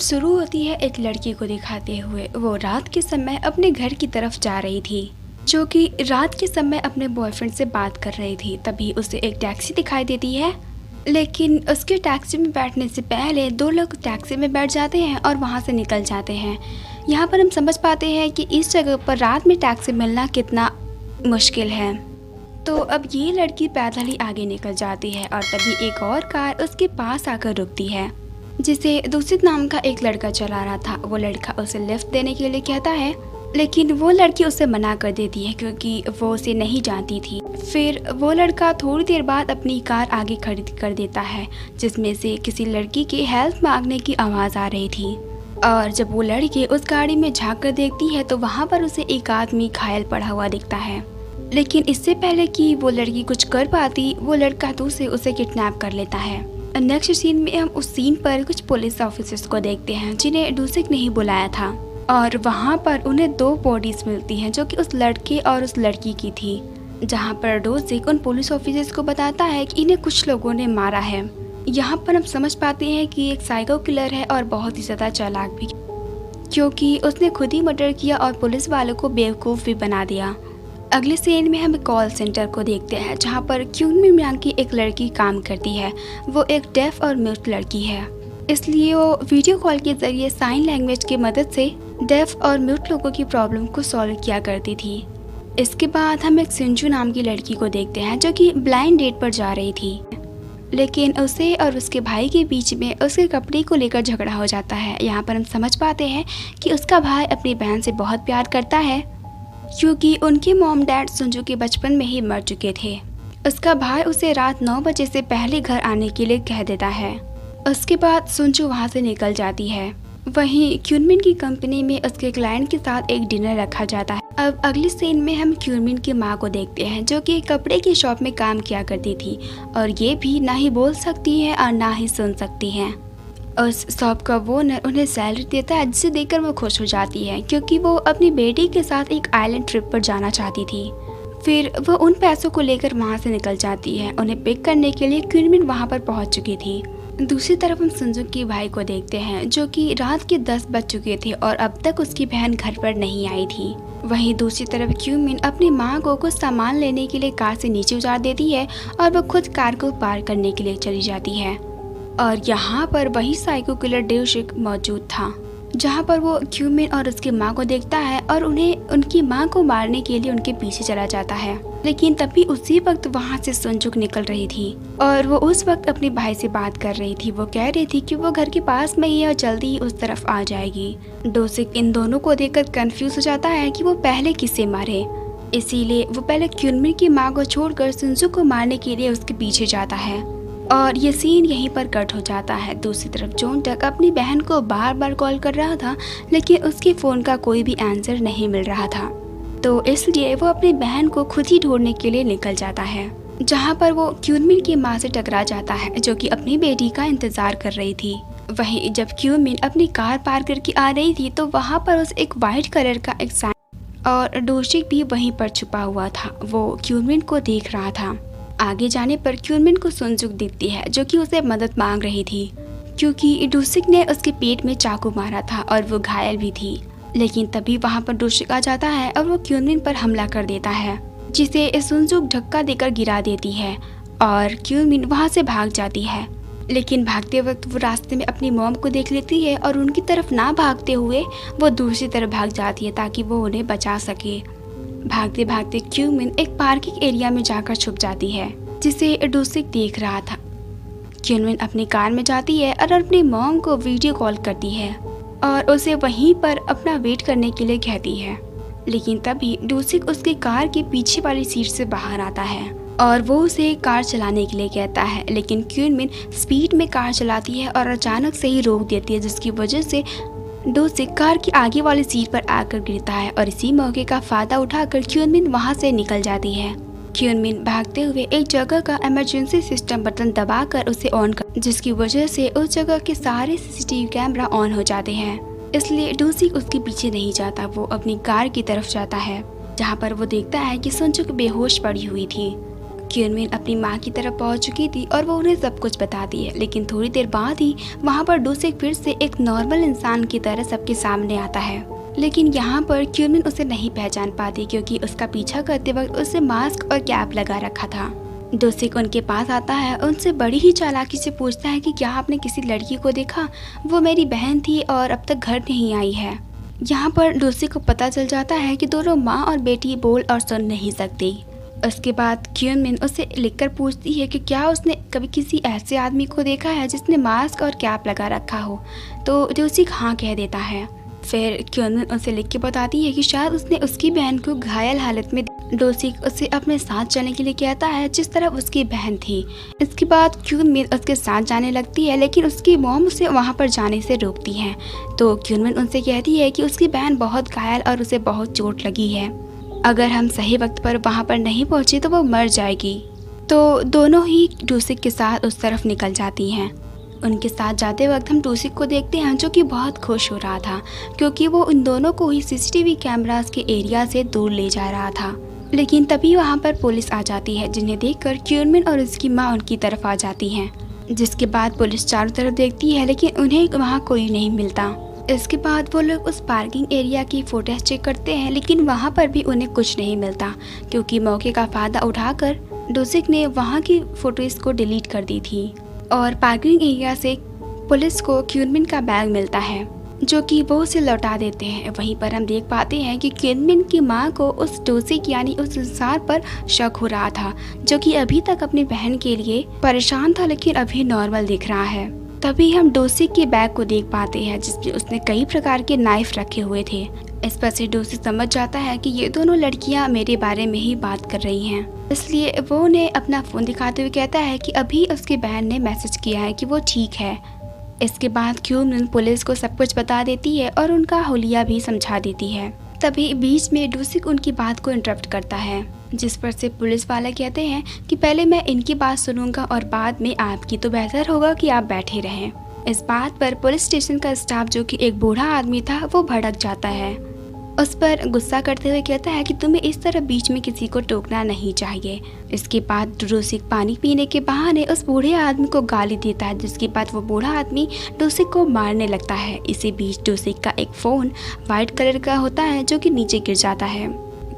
शुरू होती है एक लड़की को दिखाते हुए। वो रात के समय अपने घर की तरफ जा रही थी, जो कि रात के समय अपने बॉयफ्रेंड से बात कर रही थी। तभी उसे एक टैक्सी दिखाई देती है, लेकिन उसके टैक्सी में बैठने से पहले दो लोग टैक्सी में बैठ जाते हैं और वहां से निकल जाते हैं। यहाँ पर हम समझ पाते हैं कि इस जगह पर रात में टैक्सी मिलना कितना मुश्किल है। तो अब ये लड़की पैदल ही आगे निकल जाती है और तभी एक और कार उसके पास आकर रुकती है, जिसे दूषित नाम का एक लड़का चला रहा था। वो लड़का उसे लिफ्ट देने के लिए कहता है, लेकिन वो लड़की उसे मना कर देती है क्योंकि वो उसे नहीं जानती थी। फिर वो लड़का थोड़ी देर बाद अपनी कार आगे खड़ी कर देता है, जिसमें से किसी लड़की की हेल्प मांगने की आवाज़ आ रही थी। और जब वो लड़की उस गाड़ी में झांक कर देखती है तो वहाँ पर उसे एक आदमी घायल पड़ा हुआ दिखता है। लेकिन इससे पहले कि वो लड़की कुछ कर पाती, वो लड़का दूसरे उसे किडनैप कर लेता है। नेक्स्ट सीन में हम उस सीन पर कुछ पुलिस ऑफिसर्स को देखते हैं जिन्हें डूसिक ने ही बुलाया था, और वहाँ पर उन्हें दो बॉडीज मिलती हैं जो कि उस लड़के और उस लड़की की थी। जहाँ पर डूसिक उन पुलिस ऑफिसर्स को बताता है कि इन्हें कुछ लोगों ने मारा है। यहाँ पर हम समझ पाते हैं कि एक साइको किलर है और बहुत ही ज़्यादा चालाक भी, क्योंकि उसने खुद ही मर्डर किया और पुलिस वालों को बेवकूफ़ भी बना दिया। अगले सीन में हम कॉल सेंटर को देखते हैं जहाँ पर क्यूनमिन नाम की एक लड़की काम करती है। वो एक डेफ और म्यूट लड़की है, इसलिए वो वीडियो कॉल के जरिए साइन लैंग्वेज की मदद से डेफ और म्यूट लोगों की प्रॉब्लम को सॉल्व किया करती थी। इसके बाद हम एक सिंजू नाम की लड़की को देखते हैं जो कि ब्लाइंड डेट पर जा रही थी, लेकिन उसे और उसके भाई के बीच में उसके कपड़े को लेकर झगड़ा हो जाता है। यहाँ पर हम समझ पाते हैं कि उसका भाई अपनी बहन से बहुत प्यार करता है, क्योंकि उनके मॉम डैड सुंजू के बचपन में ही मर चुके थे। उसका भाई उसे रात 9 बजे से पहले घर आने के लिए कह देता है। उसके बाद सुंजू वहां से निकल जाती है। वहीं क्यूनमिन की कंपनी में उसके क्लाइंट के साथ एक डिनर रखा जाता है। अब अगले सीन में हम क्यूनमिन की माँ को देखते हैं जो कि कपड़े की शॉप में काम किया करती थी, और ये भी ना ही बोल सकती है और ना ही सुन सकती है। उस शॉप का ओनर उन्हें सैलरी देता है, जिसे देखकर वो खुश हो जाती है क्योंकि वो अपनी बेटी के साथ एक आइलैंड ट्रिप पर जाना चाहती थी। फिर वो उन पैसों को लेकर वहाँ से निकल जाती है। उन्हें पिक करने के लिए क्यूनमिन वहाँ पर पहुँच चुकी थी। दूसरी तरफ हम सुंजू के भाई को देखते हैं जो कि रात के 10 बज चुके थे और अब तक उसकी बहन घर पर नहीं आई थी। वहीं दूसरी तरफ क्यूनमिन अपनी माँ को कुछ सामान लेने के लिए कार से नीचे उतार देती है और वो खुद कार को पार करने के लिए चली जाती है। और यहाँ पर वही साइको किलर डूसिक मौजूद था, जहाँ पर वो क्यूनमिन और उसकी माँ को देखता है और उन्हें उनकी माँ को मारने के लिए उनके पीछे चला जाता है। लेकिन तभी उसी वक्त वहाँ से सुंजुक निकल रही थी और वो उस वक्त अपने भाई से बात कर रही थी। वो कह रही थी कि वो घर के पास में ही है और जल्दी ही उस तरफ आ जाएगी। डूसिक इन दोनों को देखकर कंफ्यूज हो जाता है कि वो पहले किसे मारे, इसीलिए वो पहले क्यूनमिन की माँ को छोड़कर सुंजुक को मारने के लिए उसके पीछे जाता है। और ये सीन यहीं पर कट हो जाता है। दूसरी तरफ जोंटक अपनी बहन को बार बार कॉल कर रहा था, लेकिन उसके फ़ोन का कोई भी आंसर नहीं मिल रहा था, तो इसलिए वो अपनी बहन को खुद ही ढूंढने के लिए निकल जाता है, जहां पर वो क्यूनमिन की माँ से टकरा जाता है जो कि अपनी बेटी का इंतज़ार कर रही थी। वहीं जब क्यूनमिन अपनी कार पार करके आ रही थी तो वहाँ पर उसे एक वाइट कलर का एक साइन और डूसिक भी वहीं पर छुपा हुआ था। वो क्यूनमिन को देख रहा था। आगे जाने पर क्यूनमिन को सुंजुक दिखती है जो कि उसे मदद मांग रही थी, क्योंकि डूसिक ने उसके पेट में चाकू मारा था और वो घायल भी थी। लेकिन तभी वहां पर डूसिक आ जाता है और वो क्यूनमिन पर हमला कर देता है, जिसे सुंजुक धक्का देकर गिरा देती है और क्यूनमिन वहां से भाग जाती है। लेकिन भागते वक्त वो रास्ते में अपनी मॉम को देख लेती है और उनकी तरफ ना भागते हुए वो दूसरी तरफ भाग जाती है ताकि वो उन्हें बचा सके। भागते भागते क्यूनमिन एक पार्किंग एरिया में जाकर छुप जाती है, जिसे डूसिक देख रहा था। क्यूनमिन अपनी कार में जाती है और अपनी मॉम को वीडियो कॉल करती है और उसे वहीं पर अपना वेट करने के लिए कहती है। लेकिन तभी डूसिक उसकी कार के पीछे वाली सीट से बाहर आता है और वो उसे कार चलाने के लिए कहता है, लेकिन क्यूनमिन स्पीड में कार चलाती है और अचानक से ही रोक देती है, जिसकी वजह से डूसिक कार की आगे वाली सीट पर आकर गिरता है और इसी मौके का फायदा उठाकर क्यूनमिन वहां से निकल जाती है। क्यूनमिन भागते हुए एक जगह का इमरजेंसी सिस्टम बटन दबाकर उसे ऑन कर, जिसकी वजह से उस जगह के सारे सीसीटीवी कैमरा ऑन हो जाते हैं। इसलिए डूसिक उसके पीछे नहीं जाता, वो अपनी कार की तरफ जाता है, जहां पर वो देखता है कि सुंजुक बेहोश पड़ी हुई थी। क्यूनमिन अपनी माँ की तरफ पहुंच चुकी थी और वो उन्हें सब कुछ बताती है, लेकिन थोड़ी देर बाद ही वहाँ पर डोसिक फिर से एक नॉर्मल इंसान की तरह सबके सामने आता है। लेकिन यहाँ पर क्यूनमिन उसे नहीं पहचान पाती क्योंकि उसका पीछा करते वक्त उसे मास्क और कैप लगा रखा था। डोसिक उनके पास आता है, उनसे बड़ी ही चालाकी से पूछता है कि क्या आपने किसी लड़की को देखा? वो मेरी बहन थी और अब तक घर नहीं आई है। यहाँ पर डोसिक को पता चल जाता है कि दोनों माँ और बेटी बोल और सुन नहीं सकती। उसके बाद क्यूनमिन उससे लिखकर पूछती है कि क्या उसने कभी किसी ऐसे आदमी को देखा है जिसने मास्क और कैप लगा रखा हो, तो डोसिक हाँ कह देता है। फिर क्यूनमिन उसे लिख के बताती है कि शायद उसने उसकी बहन को घायल हालत में। डोसिक उसे अपने साथ चलने के लिए कहता है जिस तरह उसकी बहन थी। इसके बाद क्यूनमिन उसके साथ जाने लगती है, लेकिन उसकी मॉम उसे वहाँ पर जाने से रोकती है। तो क्यूनमिन उनसे कहती है कि उसकी बहन बहुत घायल और उसे बहुत चोट लगी है, अगर हम सही वक्त पर वहाँ पर नहीं पहुँचे तो वो मर जाएगी। तो दोनों ही डोसिक के साथ उस तरफ निकल जाती हैं। उनके साथ जाते वक्त हम डोसिक को देखते हैं जो कि बहुत खुश हो रहा था क्योंकि वो इन दोनों को ही सीसीटीवी कैमरास के एरिया से दूर ले जा रहा था। लेकिन तभी वहाँ पर पुलिस आ जाती है, जिन्हें देखकर क्यूनमिन और उसकी माँ उनकी तरफ आ जाती हैं। जिसके बाद पुलिस चारों तरफ देखती है, लेकिन उन्हें वहाँ कोई नहीं मिलता। इसके बाद वो लोग उस पार्किंग एरिया की फोटोज चेक करते हैं, लेकिन वहाँ पर भी उन्हें कुछ नहीं मिलता क्योंकि मौके का फायदा उठाकर डोसिक ने वहाँ की फोटोज को डिलीट कर दी थी। और पार्किंग एरिया से पुलिस को क्यूनमिन का बैग मिलता है जो कि वो उसे लौटा देते हैं। वहीं पर हम देख पाते हैं कि क्यूनमिन की माँ को उस डोसिक यानी उस इंसान पर शक हो रहा था जो कि अभी तक अपनी बहन के लिए परेशान था, लेकिन अभी नॉर्मल दिख रहा है। तभी हम डोसिक के बैग को देख पाते हैं जिसमें उसने कई प्रकार के नाइफ रखे हुए थे। इस पर से डोसिक समझ जाता है कि ये दोनों लड़कियां मेरे बारे में ही बात कर रही हैं, इसलिए वो उन्हें अपना फ़ोन दिखाते हुए कहता है कि अभी उसकी बहन ने मैसेज किया है कि वो ठीक है। इसके बाद क्यूनमिन पुलिस को सब कुछ बता देती है और उनका हुलिया भी समझा देती है। तभी बीच में डोसिक उनकी बात को इंटरप्ट करता है, जिस पर से पुलिस वाले कहते हैं कि पहले मैं इनकी बात सुनूंगा और बाद में आपकी, तो बेहतर होगा कि आप बैठे रहें। इस बात पर पुलिस स्टेशन का स्टाफ जो कि एक बूढ़ा आदमी था वो भड़क जाता है। उस पर गुस्सा करते हुए कहता है कि तुम्हें इस तरह बीच में किसी को टोकना नहीं चाहिए। इसके बाद डोसिक पानी पीने के बहाने उस बूढ़े आदमी को गाली देता है, जिसके बाद वो बूढ़ा आदमी डोसिक को मारने लगता है। इसी बीच डोसिक का एक फ़ोन वाइट कलर का होता है जो कि नीचे गिर जाता है।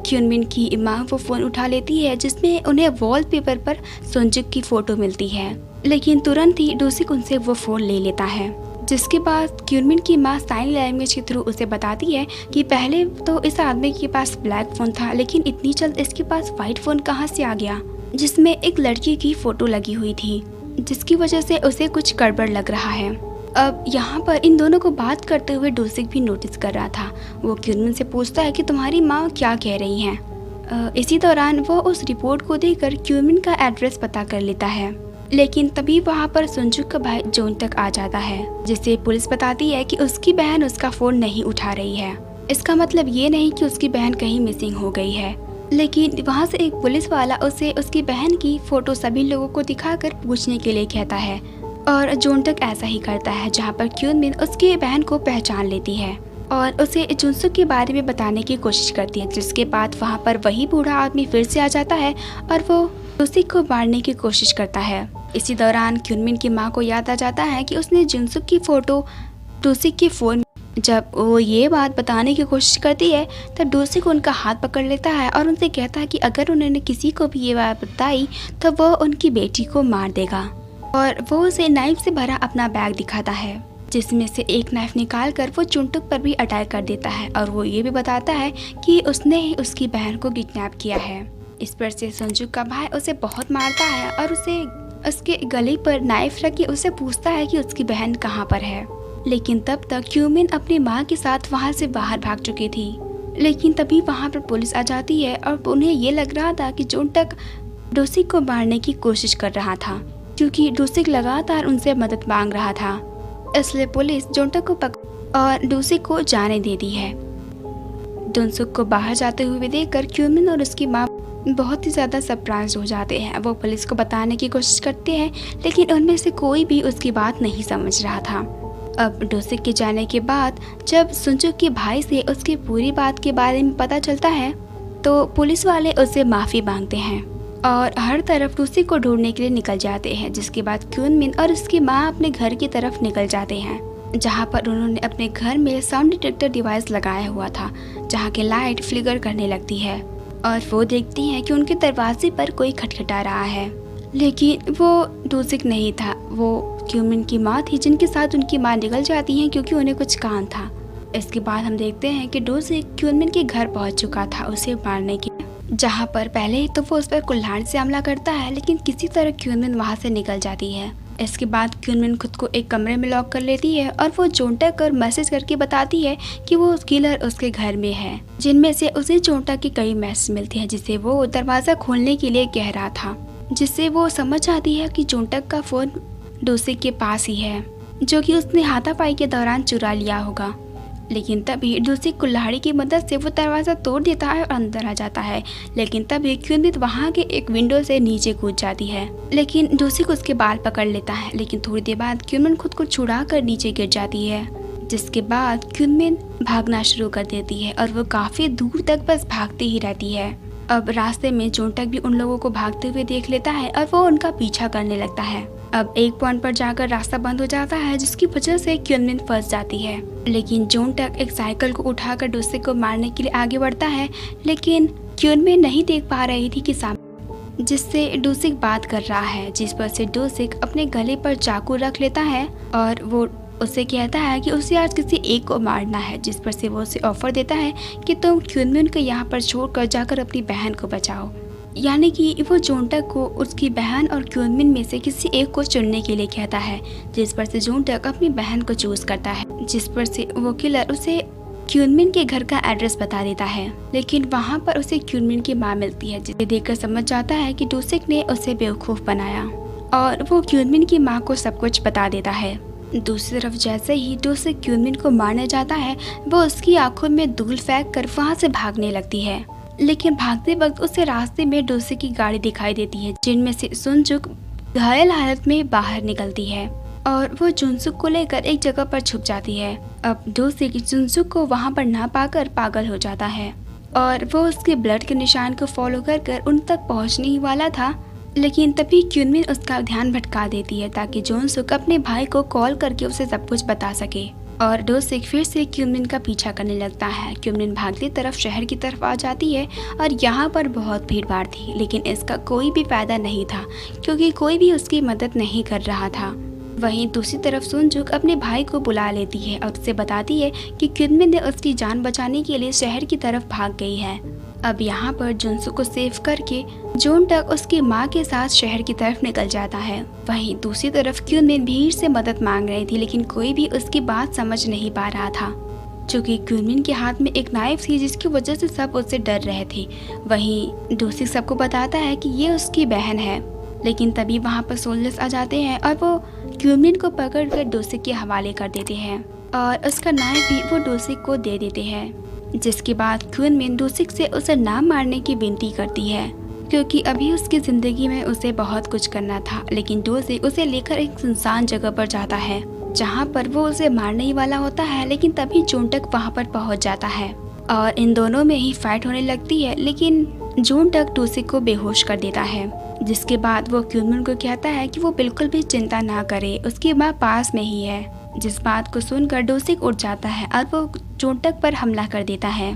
क्यूनमिन की माँ वो फ़ोन उठा लेती है जिसमें उन्हें वॉलपेपर पर सुंजुक की फ़ोटो मिलती है, लेकिन तुरंत ही डोसिक उनसे वो फ़ोन ले लेता है। जिसके बाद क्यूनमिन की माँ साइन लैंग्वेज के थ्रू उसे बताती है कि पहले तो इस आदमी के पास ब्लैक फ़ोन था, लेकिन इतनी जल्द इसके पास वाइट फ़ोन कहाँ से आ गया, जिसमें एक लड़की की फ़ोटो लगी हुई थी, जिसकी वजह से उसे कुछ गड़बड़ लग रहा है। अब यहाँ पर इन दोनों को बात करते हुए डोसिक भी नोटिस कर रहा था। वो क्यूनमिन से पूछता है कि तुम्हारी माँ क्या कह रही हैं। इसी दौरान वो उस रिपोर्ट को देखकर क्यूनमिन का एड्रेस पता कर लेता है, लेकिन तभी वहाँ पर सुंजुक का भाई जोन तक आ जाता है, जिसे पुलिस बताती है कि उसकी बहन उसका फ़ोन नहीं उठा रही है। इसका मतलब ये नहीं कि उसकी बहन कहीं मिसिंग हो गई है, लेकिन वहाँ से एक पुलिस वाला उसे उसकी बहन की फ़ोटो सभी लोगों को दिखाकर पूछने के लिए कहता है और जोन तक ऐसा ही करता है, जहाँ पर क्यूनमिन उसकी बहन को पहचान लेती है और उसे जुनसुक के बारे में बताने की कोशिश करती है। जिसके बाद वहाँ पर वही बूढ़ा आदमी फिर से आ जाता है और वो डोसिक को मारने की कोशिश करता है। इसी दौरान क्यूनमिन की माँ को याद आ जाता है कि उसने जुनसुक की फ़ोटो डोसिक के फ़ोन। जब वो ये बात बताने की कोशिश करती है तब डोसिक उनका हाथ पकड़ लेता है और उनसे कहता है कि अगर उन्होंने किसी को भी ये बात बताई तो वो उनकी बेटी को मार देगा। और वो उसे नाइफ से भरा अपना बैग दिखाता है, जिसमें से एक नाइफ निकाल कर वो चुनटुक पर भी अटैक कर देता है और वो ये भी बताता है कि उसने ही उसकी बहन को किडनैप किया है। इस पर से सुंजुक का भाई उसे बहुत मारता है और उसे उसके गले पर नाइफ रख के उसे पूछता है कि उसकी बहन कहाँ पर है। लेकिन तब तक क्यूनमिन अपनी माँ के साथ वहाँ से बाहर भाग चुकी थी। लेकिन तभी वहाँ पर पुलिस आ जाती है और उन्हें ये लग रहा था कि जोनटक डोसिक को मारने की कोशिश कर रहा था, क्योंकि डोसिक लगातार उनसे मदद मांग रहा था। इसलिए पुलिस जोनटक को पकड़ और डोसिक को जाने देती है। जुनसुक को बाहर जाते हुए देखकर क्यूनमिन और उसकी माँ बहुत ही ज़्यादा सरप्राइज हो जाते हैं। वो पुलिस को बताने की कोशिश करते हैं, लेकिन उनमें से कोई भी उसकी बात नहीं समझ रहा था। अब डोसिक के जाने के बाद जब सुंजुक के भाई से उसकी पूरी बात के बारे में पता चलता है तो पुलिस वाले उससे माफ़ी मांगते हैं और हर तरफ डोसिक को ढूंढने के लिए निकल जाते हैं। जिसके बाद क्यूनमिन और उसकी माँ अपने घर की तरफ निकल जाते हैं, जहाँ पर उन्होंने अपने घर में साउंड डिटेक्टर डिवाइस लगाया हुआ था, जहाँ की लाइट फ्लिकर करने लगती है और वो देखती हैं कि उनके दरवाजे पर कोई खटखटा रहा है, लेकिन वो डोसिक नहीं था, वो क्यूनमिन की माँ थी, जिनके साथ उनकी माँ निकल जाती हैं क्योंकि उन्हें कुछ काम था। इसके बाद हम देखते हैं कि डोसिक क्यूनमिन के घर पहुंच चुका था उसे मारने के, जहां पर पहले तो वो उस पर कुल्हाड़ी से हमला करता है, लेकिन किसी तरह क्यूनमिन वहां से निकल जाती है। इसके बाद क्यूनमिन खुद को एक कमरे में लॉक कर लेती है और वो जोंटक और मैसेज करके बताती है कि वो किलर उसके घर में है, जिनमें से उसे जोंटक के कई मैसेज मिलते हैं जिसे वो दरवाज़ा खोलने के लिए कह रहा था, जिससे वो समझ आती है कि जोंटक का फ़ोन डोसिक के पास ही है, जो कि उसने हाथापाई के दौरान चुरा लिया होगा। लेकिन तभी डोसिक कुल्हाड़ी की मदद से वो दरवाज़ा तोड़ देता है और अंदर आ जाता है, लेकिन तभी क्यूनमिन वहाँ के एक विंडो से नीचे कूद जाती है, लेकिन डोसिक उसके बाल पकड़ लेता है। लेकिन थोड़ी देर बाद क्यूनमिन खुद को छुड़ा कर नीचे गिर जाती है, जिसके बाद क्यूनमिन भागना शुरू कर देती है और वो काफ़ी दूर तक बस भागती ही रहती है। अब रास्ते में जोंटक भी उन लोगों को भागते हुए देख लेता है और वो उनका पीछा करने लगता है। अब एक पॉइंट पर जाकर रास्ता बंद हो जाता है, जिसकी वजह से क्यूनमिन फंस जाती है, लेकिन जोंटक एक साइकिल को उठाकर डोसिक को मारने के लिए आगे बढ़ता है, लेकिन क्यूनमिन नहीं देख पा रही थी कि सामने जिससे डोसिक बात कर रहा है, जिस पर से डोसिक अपने गले पर चाकू रख लेता है और वो उससे कहता है कि उसे आज किसी एक को मारना है, जिस पर से वो उसे ऑफर देता है कि तुम क्यूनमिन को यहाँ पर छोड़कर जाकर अपनी बहन को बचाओ। यानी कि वो जोंटक को उसकी बहन और क्यूनमिन में से किसी एक को चुनने के लिए कहता है, जिस पर से जोंटक अपनी बहन को चूज करता है, जिस पर से वो किलर उसे क्यूनमिन के घर का एड्रेस बता देता है। लेकिन वहाँ पर उसे क्यूनमिन की माँ मिलती है, जिसे देखकर समझ जाता है कि डोसिक ने उसे बेवकूफ़ बनाया और वो क्यूनमिन की माँ को सब कुछ बता देता है। दूसरी तरफ जैसे ही डोसिक क्यूनमिन को मारने जाता है, वो उसकी आंखों में धूल फेंक कर वहाँ से भागने लगती है, लेकिन भागते वक्त उसे रास्ते में डोसिक की गाड़ी दिखाई देती है, जिनमें से सुनजुक घायल हालत में बाहर निकलती है और वो जुनसुक को लेकर एक जगह पर छुप जाती है। अब डोसिक जुनसुक को वहाँ पर ना पाकर पागल हो जाता है और वो उसके ब्लड के निशान को फॉलो कर उन तक पहुँचने ही वाला था, लेकिन तभी क्यूनमिन उसका ध्यान भटका देती है ताकि जोनसुक अपने भाई को कॉल करके उसे सब कुछ बता सके और डोसिक फिर से क्यूनमिन का पीछा करने लगता है। क्यूनमिन भागती तरफ शहर की तरफ आ जाती है और यहाँ पर बहुत भीड़ भाड़ थी, लेकिन इसका कोई भी फायदा नहीं था क्योंकि कोई भी उसकी मदद नहीं कर रहा था। वहीं दूसरी तरफ सुनजुक अपने भाई को बुला लेती है और उसे बताती है कि क्यूनमिन ने उसकी जान बचाने के लिए शहर की तरफ भाग गई है। अब यहाँ पर जुनसुक को सेव करके जोंटक उसकी माँ के साथ शहर की तरफ निकल जाता है। वहीं दूसरी तरफ क्यूनमिन भीड़ से मदद मांग रही थी, लेकिन कोई भी उसकी बात समझ नहीं पा रहा था, क्योंकि क्यूनमिन के हाथ में एक नाइफ थी जिसकी वजह से सब उससे डर रहे थे। वहीं डोसिक सबको बताता है कि ये उसकी बहन है, लेकिन तभी वहाँ पर सोल्जर्स आ जाते हैं और वो क्यूनमिन को पकड़कर डोसिक के हवाले कर देते हैं और उसका नाइफ भी वो डोसिक को दे देते हैं। जिसके बाद क्यूनमिन डोसिक से उसे ना मारने की विनती करती है, क्योंकि अभी उसकी ज़िंदगी में उसे बहुत कुछ करना था। लेकिन डोसिक उसे लेकर एक सुनसान जगह पर जाता है, जहाँ पर वो उसे मारने ही वाला होता है, लेकिन तभी जोंटक वहाँ पर पहुँच जाता है और इन दोनों में ही फाइट होने लगती है। लेकिन जोंटक डोसिक को बेहोश कर देता है, जिसके बाद वो क्यूनमिन को कहता है कि वो बिल्कुल भी चिंता ना करे, उसकी माँ पास में ही है। जिस बात को सुनकर डोसिक उठ जाता है और वो जोंटक पर हमला कर देता है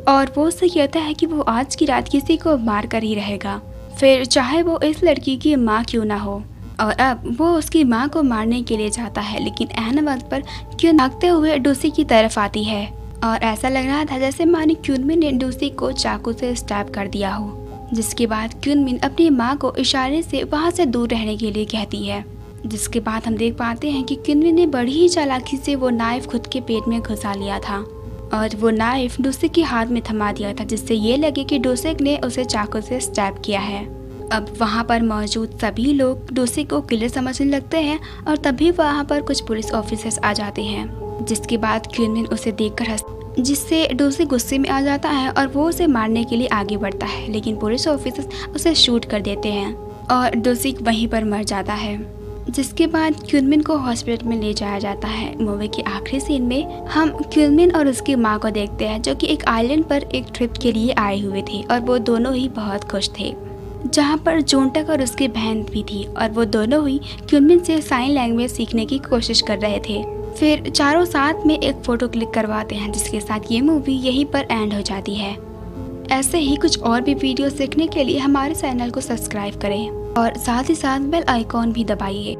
और वो उससे कहता है कि वो आज की रात किसी को मार कर ही रहेगा, फिर चाहे वो इस लड़की की माँ क्यों ना हो। और अब वो उसकी माँ को मारने के लिए जाता है, लेकिन ऐन वक्त पर क्यून भागते हुए डोसिक की तरफ आती है और ऐसा लग रहा था जैसे माने क्यूनमिन ने डोसिक को चाकू से स्टैब कर दिया हो। जिसके बाद क्यूनमिन अपनी माँ को इशारे से वहाँ से दूर रहने के लिए कहती है। जिसके बाद हम देख पाते हैं कि क्यूनमिन ने बड़ी ही चालाकी से वो नाइफ खुद के पेट में घुसा लिया था और वो नाइफ डोसिक के हाथ में थमा दिया था, जिससे ये लगे कि डोसिक ने उसे चाकू से स्टैब किया है। अब वहाँ पर मौजूद सभी लोग डोसिक को किलर समझने लगते हैं और तभी वहाँ पर कुछ पुलिस ऑफिसर्स आ जाते हैं। जिसके बाद क्यूनमिन उसे देखकर हंस, जिससे डोसिक गुस्से में आ जाता है और वो उसे मारने के लिए आगे बढ़ता है, लेकिन पुलिस ऑफिसर्स उसे शूट कर देते हैं और डोसिक वहीं पर मर जाता है। जिसके बाद क्यूनमिन को हॉस्पिटल में ले जाया जाता है। मूवी के आखिरी सीन में हम क्यूनमिन और उसकी माँ को देखते हैं, जो कि एक आइलैंड पर एक ट्रिप के लिए आए हुए थे और वो दोनों ही बहुत खुश थे। जहाँ पर जोंटक और उसकी बहन भी थी और वो दोनों हुई क्युनमिन से साइन लैंग्वेज सीखने की कोशिश कर रहे थे। फिर चारों साथ में एक फ़ोटो क्लिक करवाते हैं, जिसके साथ ये मूवी यहीं पर एंड हो जाती है। ऐसे ही कुछ और भी वीडियो सीखने के लिए हमारे चैनल को सब्सक्राइब करें और साथ ही साथ बेल आइकॉन भी दबाइए।